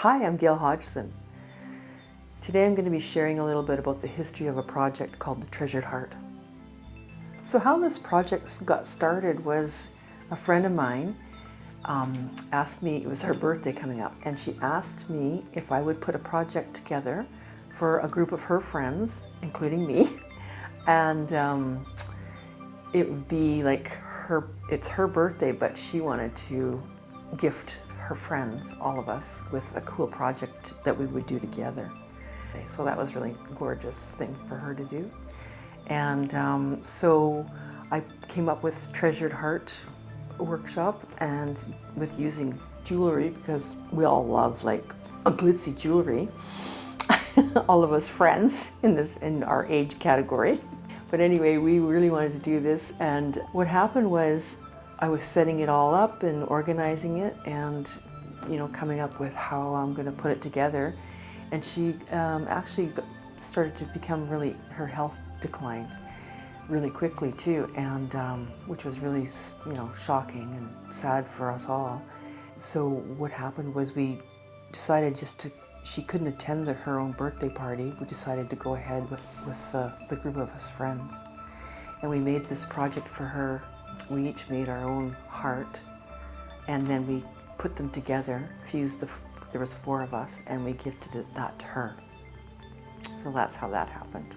Hi, I'm Gail Hodgson. Today I'm going to be sharing a little bit about the history of a project called the Treasured Heart. So how this project got started was a friend of mine asked me, it was her birthday coming up, and she asked me if I would put a project together for a group of her friends, including me, and it would be like it's her birthday, but she wanted to gift her friends, all of us, with a cool project that we would do together. So that was really a gorgeous thing for her to do. And so I came up with Treasured Heart workshop, and with using jewelry, because we all love like a glitzy jewelry, all of us friends in our age category. But anyway, we really wanted to do this, and what happened was I was setting it all up and organizing it and, you know, coming up with how I'm going to put it together. And she actually started to become her health declined really quickly too, and which was really, you know, shocking and sad for us all. So what happened was we decided she couldn't attend her own birthday party. We decided to go ahead with the group of us friends. And we made this project for her. We each made our own heart, and then we put them together, there was 4 of us, and we gifted that to her. So that's how that happened.